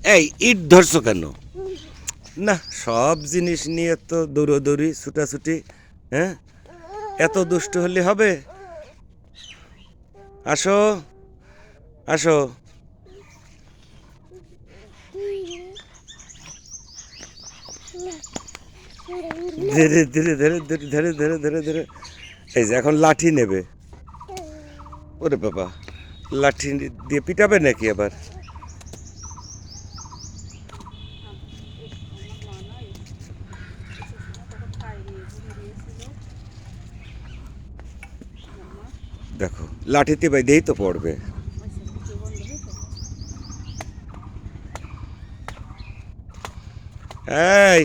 এই ইট ধরছো কেন? না, সব জিনিস নিয়ে তো দৌড়োদৌড়ি ছুটাছুটি। হ্যাঁ, এত দুষ্ট হলে হবে? আসো, আসো। ধীরে ধীরে ধীরে ধীরে ধীরে ধীরে ধীরে ধীরে। এই যে এখন লাঠি নেবে। ওরে বাবা, লাঠি দিয়ে পিটাবে নাকি আবার? দেখো, লাঠিতে বাইদেই তো পড়বে। এই